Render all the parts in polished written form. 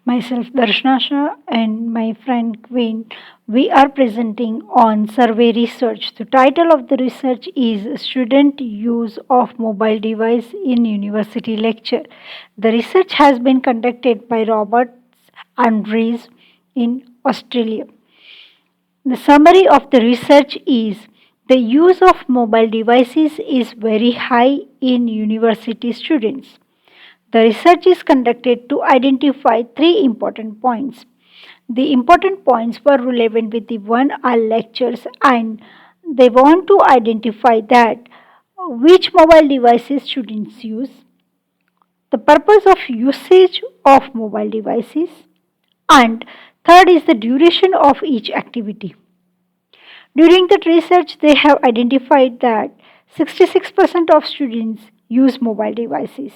Myself Darshana Shah and my friend Queen. We are presenting on survey research. The title of the research is Student Use of Mobile Device in University Lecture. The research has been conducted by Robert Andrews in Australia. The summary of the research is the use of mobile devices is very high in university students. The research is conducted to identify three important points. The important points were relevant with the 1 hour lectures and they want to identify that which mobile devices students use, the purpose of usage of mobile devices, and third is the duration of each activity. During that research, they have identified that 66% of students use mobile devices.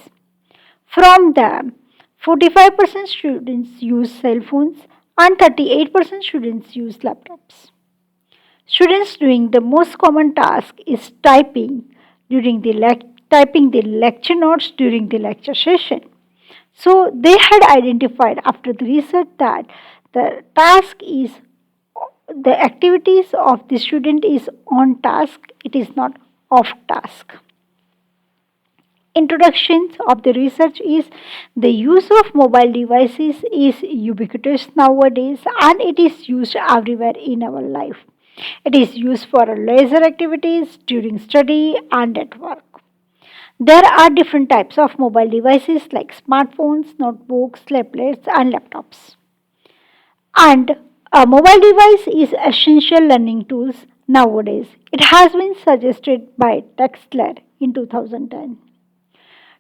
From them, 45% students use cell phones and 38% students use laptops. Students doing the most common task is typing the lecture notes during the lecture session. So they had identified after the research that the task is the activities of the student is on task, it is not off task. Introductions of the research is the use of mobile devices is ubiquitous nowadays and it is used everywhere in our life. It is used for leisure activities during study and at work. There are different types of mobile devices like smartphones, notebooks, tablets, and laptops. And a mobile device is essential learning tools nowadays. It has been suggested by Textler in 2010.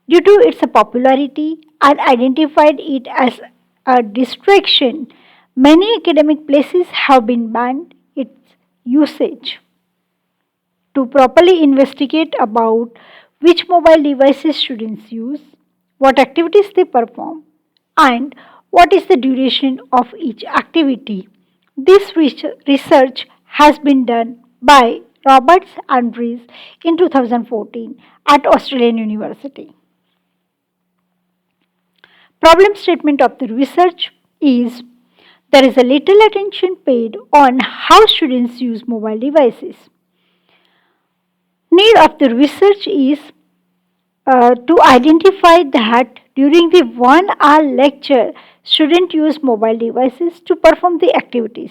Due to its popularity and identified it as a distraction, many academic places have been banned its usage. To properly investigate about which mobile devices students use, what activities they perform, and what is the duration of each activity. This research has been done by Roberts Andrews in 2014 at Australian University. Problem statement of the research is there is a little attention paid on how students use mobile devices. Need of the research is to identify that during the 1 hour lecture, students use mobile devices to perform the activities.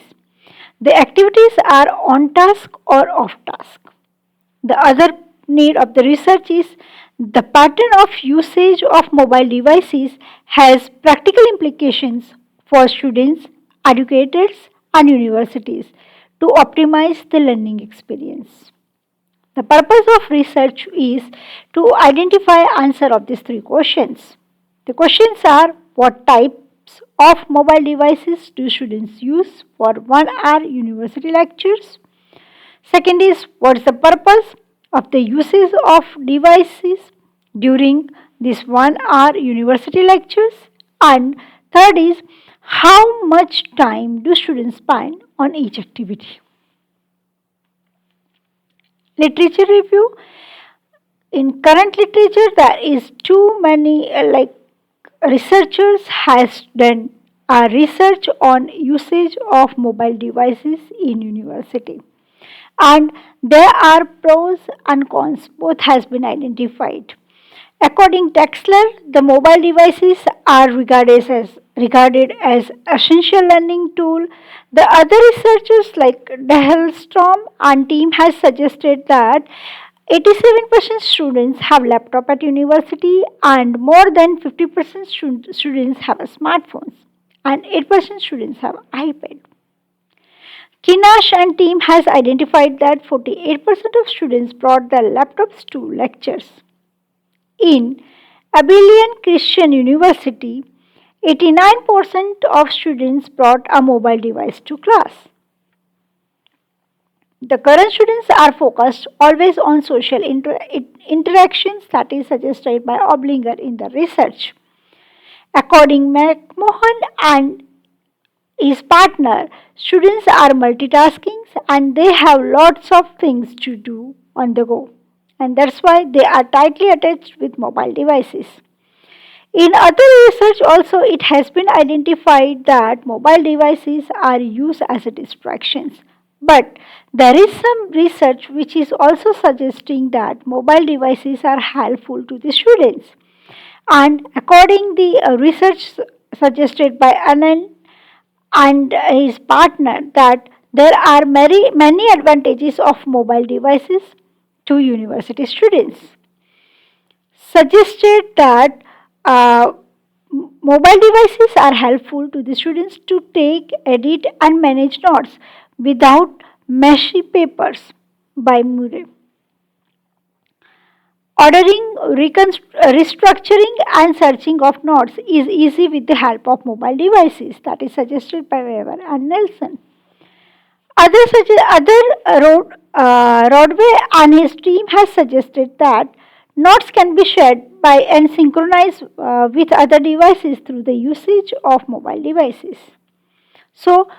The activities are on task or off task. The other need of the research is the pattern of usage of mobile devices has practical implications for students, educators, and universities to optimize the learning experience. The purpose of research is to identify answer of these three questions. The questions are what types of mobile devices do students use for 1 hour university lectures? Second is what is the purpose of the usage of devices during this 1 hour university lectures? And third is how much time do students spend on each activity? Literature review. In current literature, there is too many researchers has done a research on usage of mobile devices in university and there are pros and cons both has been identified. According to Texler, the mobile devices are regarded as essential learning tool. The other researchers like Dahlstrom and team has suggested that 87% students have laptop at university and more than 50% students have smartphones and 8% students have iPad. Kinash and team has identified that 48% of students brought their laptops to lectures. In Abilene Christian University, 89% of students brought a mobile device to class. The current students are focused always on social interactions that is suggested by Oblinger in the research. According McMahon and his partner, students are multitasking and they have lots of things to do on the go. And that's why they are tightly attached with mobile devices. In other research also it has been identified that mobile devices are used as a distractions. But there is some research which is also suggesting that mobile devices are helpful to the students. And according the research suggested by Anand and his partner that there are many advantages of mobile devices to university students suggested that uh, mobile devices are helpful to the students to take, edit, and manage notes without messy papers by Murray. Ordering, restructuring, and searching of notes is easy with the help of mobile devices. That is suggested by Weber and Nelson. Rodway and his team has suggested that notes can be shared by and synchronized with other devices through the usage of mobile devices. So,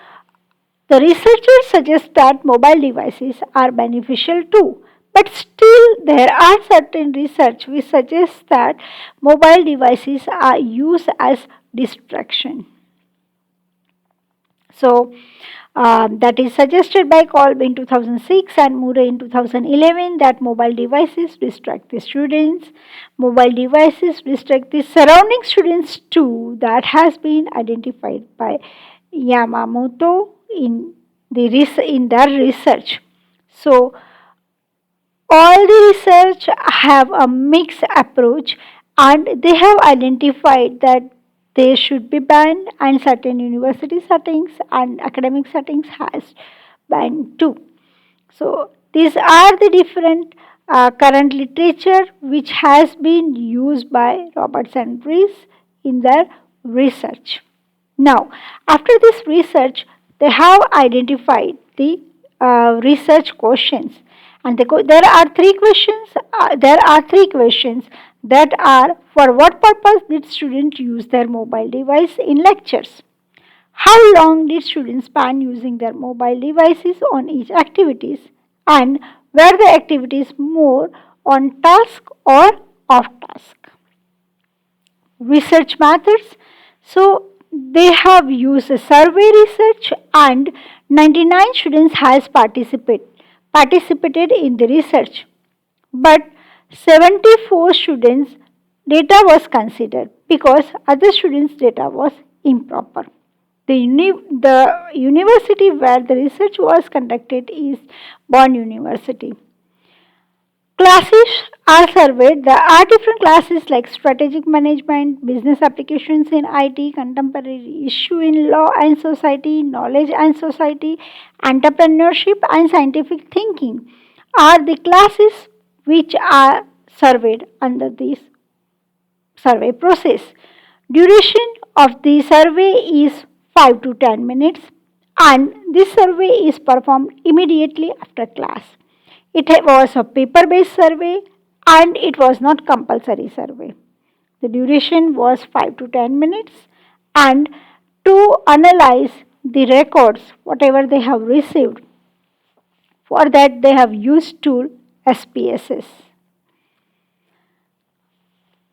the researchers suggest that mobile devices are beneficial too. But still, there are certain research which suggests that mobile devices are used as distraction. So, that is suggested by Kolb in 2006 and Murray in 2011 that mobile devices distract the students. Mobile devices distract the surrounding students too. That has been identified by Yamamoto in their research. So, all the research have a mixed approach and they have identified that they should be banned and certain university settings and academic settings has banned too. So these are the different current literature which has been used by Roberts and Rees in their research. Now, after this research, they have identified the research questions, and there are three questions. There are three questions that are: for what purpose did students use their mobile device in lectures? How long did students spend using their mobile devices on each activities? And were the activities more on task or off task? Research methods. So they have used a survey research and 99 students has participated in the research. But 74 students data was considered because other students data was improper. The university where the research was conducted is Bonn University. Classes are surveyed. There are different classes like strategic management, business applications in IT, contemporary issue in law and society, knowledge and society, entrepreneurship and scientific thinking are the classes which are surveyed under this survey process. Duration of the survey is 5 to 10 minutes and this survey is performed immediately after class. It was a paper based survey and it was not compulsory survey. The duration was 5 to 10 minutes and to analyze the records whatever they have received, for that they have used tool SPSS.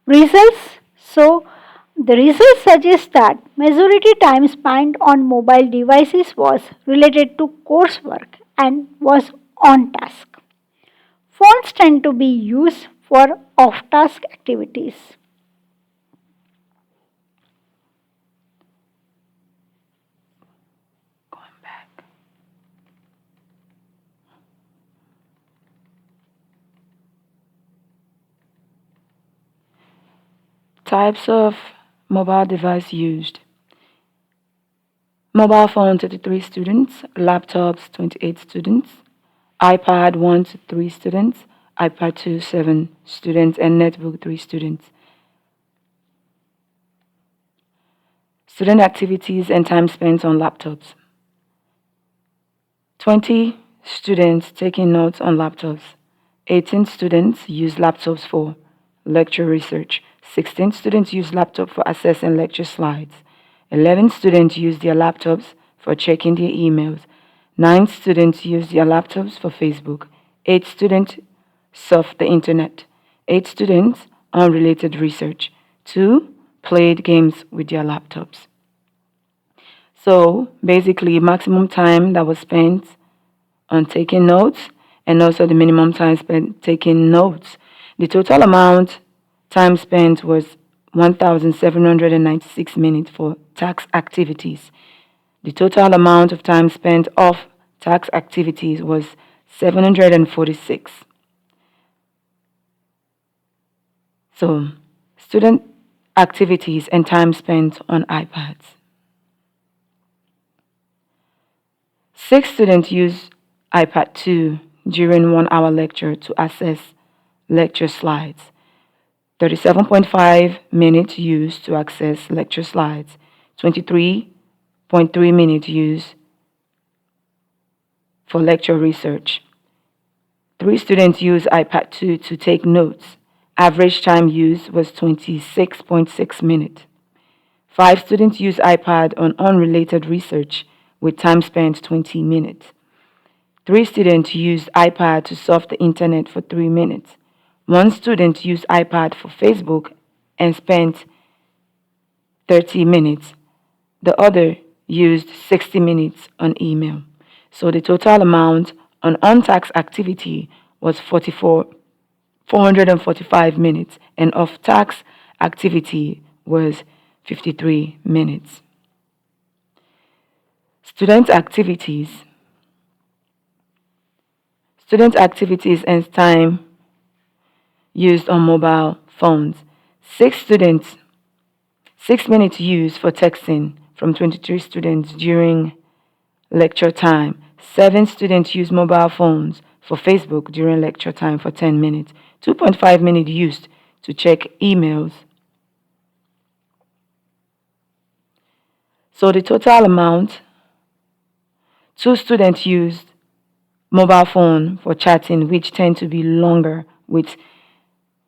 Results. So the results suggest that majority time spent on mobile devices was related to coursework and was on task. Phones tend to be used for off-task activities. Types of mobile device used. Mobile phone 33 students, laptops 28 students, iPad 1 to 3 students, iPad 2 7 students, and netbook 3 students. Student activities and time spent on laptops. 20 students taking notes on laptops. 18 students use laptops for lecture research. 16 students use laptop for accessing lecture slides. 11 students use their laptops for checking their emails. 9 students use their laptops for Facebook. 8 students surf the internet. 8 students unrelated research. 2 played games with their laptops. So basically, maximum time that was spent on taking notes and also the minimum time spent taking notes. The total amount time spent was 1,796 minutes for tax activities. The total amount of time spent off tax activities was 746. So, student activities and time spent on iPads. 6 students use iPad 2 during 1 hour lecture to access lecture slides. 37.5 minutes used to access lecture slides. 23.3 minutes used for lecture research. 3 students use iPad 2 to take notes. Average time used was 26.6 minutes. 5 students use iPad on unrelated research with time spent 20 minutes. 3 students used iPad to surf the internet for 3 minutes. 1 student used iPad for Facebook and spent 30 minutes. The other used 60 minutes on email. So the total amount on untaxed activity was 445 minutes, and off-tax activity was 53 minutes. Student activities. Student activities and time used on mobile phones. 6 students, 6 minutes used for texting from 23 students during lecture time. 7 students used mobile phones for Facebook during lecture time for 10 minutes. 2.5 minutes used to check emails. So the total amount, 2 students used mobile phone for chatting, which tend to be longer with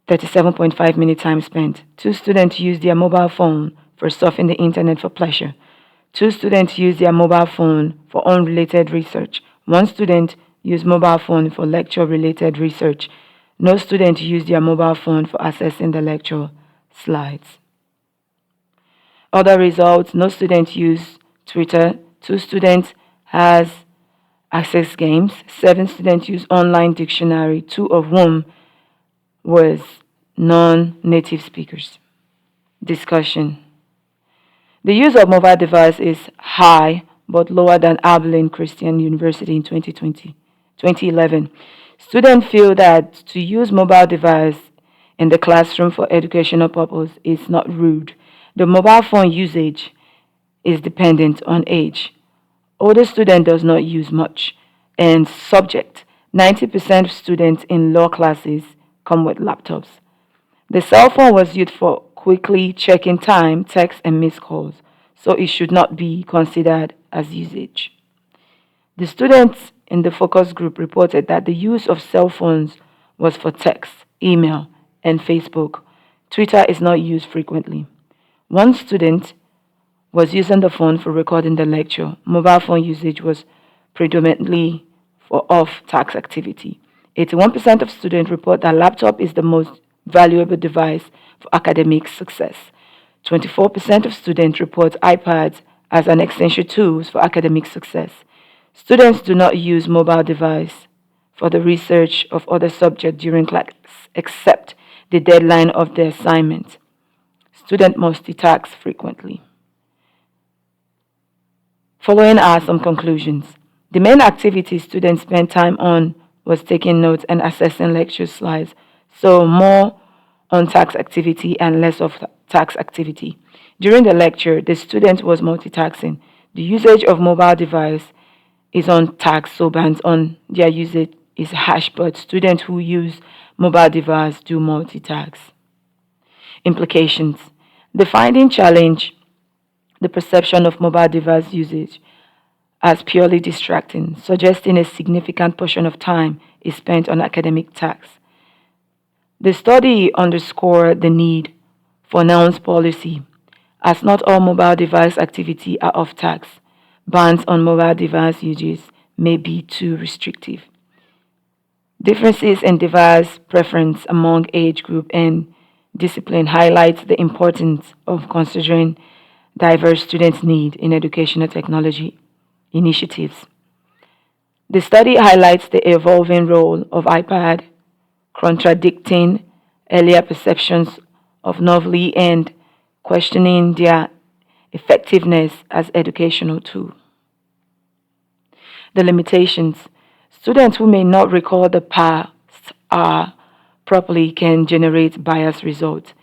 37.5 minute time spent. 2 students used their mobile phone for surfing the internet for pleasure. 2 students used their mobile phone for unrelated research. 1 student used mobile phone for lecture related research. No student used their mobile phone for accessing the lecture slides. Other results, no student used Twitter. 2 students has access games. 7 students use online dictionary, 2 of whom was non-native speakers. Discussion. The use of mobile device is high but lower than Abilene Christian University in 2011. Students feel that to use mobile device in the classroom for educational purpose is not rude. The mobile phone usage is dependent on age. Older student does not use much. And subject, 90% of students in law classes come with laptops. The cell phone was used for quickly checking time, text, and missed calls, so it should not be considered as usage. The students in the focus group reported that the use of cell phones was for text, email, and Facebook. Twitter is not used frequently. 1 student was using the phone for recording the lecture. Mobile phone usage was predominantly for off-tax activity. 81% of students report that laptop is the most valuable device for academic success. 24% of students report iPads as an essential tool for academic success. Students do not use mobile device for the research of other subjects during class except the deadline of the assignment. Students multitask frequently. Following are some conclusions. The main activity students spent time on was taking notes and assessing lecture slides, so more on tax activity and less of tax activity. During the lecture, the student was multitasking. The usage of mobile device is on tax, so bans on their usage is harsh, but students who use mobile device do multitask. Implications. The finding challenge the perception of mobile device usage as purely distracting, suggesting a significant portion of time is spent on academic tasks. The study underscored the need for announced policy, as not all mobile device activity are off tax. Bans on mobile device uses may be too restrictive. Differences in device preference among age group and discipline highlights the importance of considering diverse students' need in educational technology initiatives. The study highlights the evolving role of iPad, contradicting earlier perceptions of novelty and questioning their effectiveness as educational tool. The limitations. Students who may not recall the past are properly can generate biased results.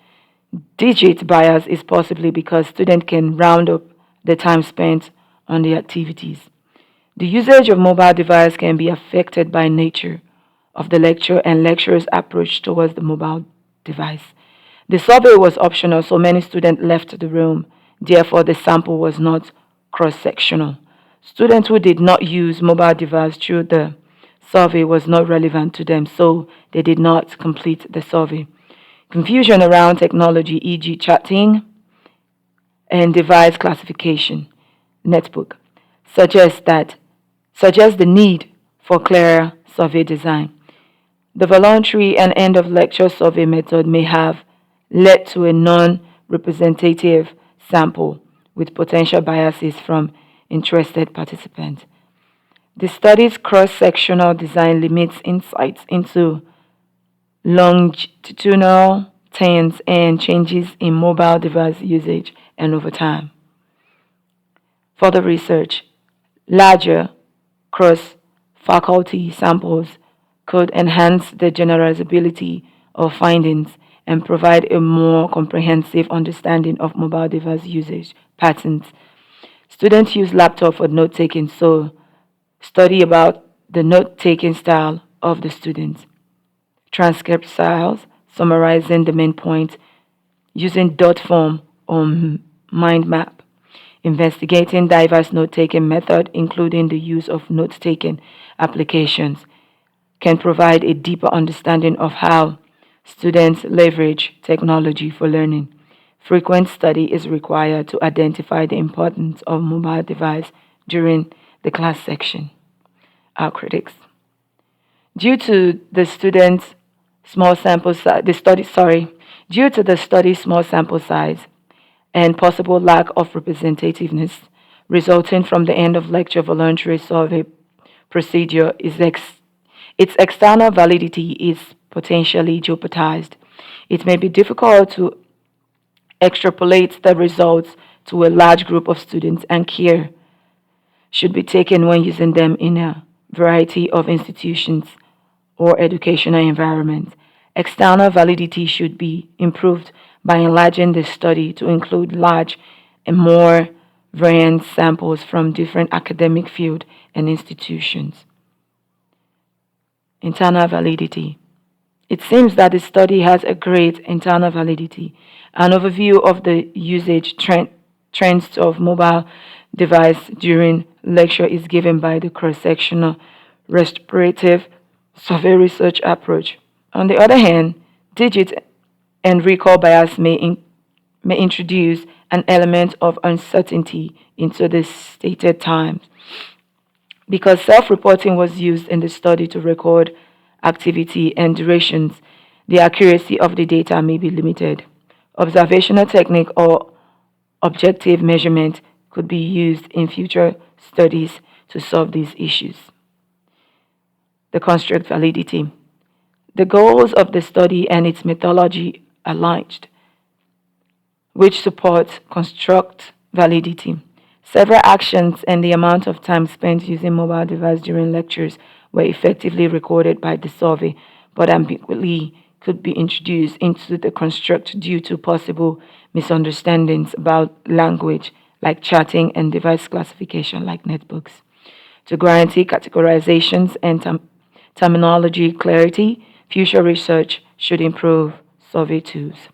Digit bias is possibly because students can round up the time spent on the activities. The usage of mobile device can be affected by nature of the lecture and lecturer's approach towards the mobile device. The survey was optional, so many students left the room. Therefore, the sample was not cross-sectional. Students who did not use mobile device through the survey was not relevant to them, so they did not complete the survey. Confusion around technology, e.g., chatting and device classification, netbook, suggests the need for clearer survey design. The voluntary and end of lecture survey method may have led to a non representative sample with potential biases from interested participants. The study's cross sectional design limits insights into longitudinal trends and changes in mobile device usage and over time. Further research, larger cross faculty samples could enhance the generalizability of findings and provide a more comprehensive understanding of mobile device usage patterns. Students use laptop for note taking, so study about the note taking style of the students. Transcript styles, summarizing the main point using dot form or mind map. Investigating diverse note taking method, including the use of note taking applications, can provide a deeper understanding of how students leverage technology for learning. Frequent study is required to identify the importance of mobile device during the class section. Our critics. Due to the students' small sample size, due to the study's small sample size and possible lack of representativeness resulting from the end of lecture voluntary survey procedure, its external validity is potentially jeopardized. It may be difficult to extrapolate the results to a large group of students, and care should be taken when using them in a variety of institutions or educational environments. External validity should be improved by enlarging the study to include large and more variant samples from different academic fields and institutions. Internal validity. It seems that the study has a great internal validity. An overview of the usage trends of mobile device during lecture is given by the cross-sectional restorative survey research approach. On the other hand, digit and recall bias may introduce an element of uncertainty into the stated times. Because self-reporting was used in the study to record activity and durations, the accuracy of the data may be limited. Observational technique or objective measurement could be used in future studies to solve these issues. The construct validity. The goals of the study and its methodology are aligned, which support construct validity. Several actions and the amount of time spent using mobile device during lectures were effectively recorded by the survey, but ambiguity could be introduced into the construct due to possible misunderstandings about language like chatting and device classification like netbooks. To guarantee categorizations and terminology clarity, future research should improve survey tools.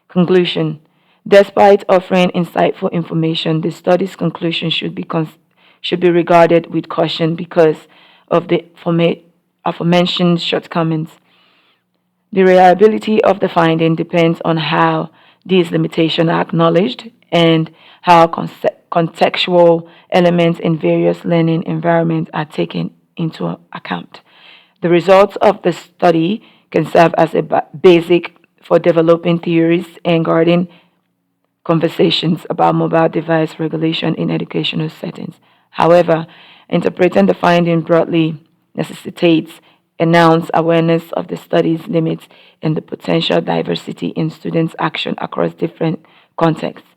Conclusion. Despite offering insightful information, the study's conclusion should be regarded with caution because of the aforementioned shortcomings. The reliability of the finding depends on how these limitations are acknowledged and how contextual elements in various learning environments are taken into account. The results of the study can serve as a basic for developing theories and guarding conversations about mobile device regulation in educational settings. However, interpreting the finding broadly necessitates enhanced awareness of the study's limits and the potential diversity in students' action across different contexts,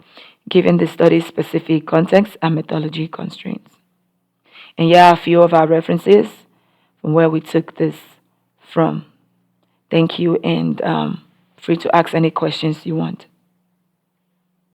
given the study's specific context and methodology constraints. And here are a few of our references from where we took this from. Thank you, and free to ask any questions you want.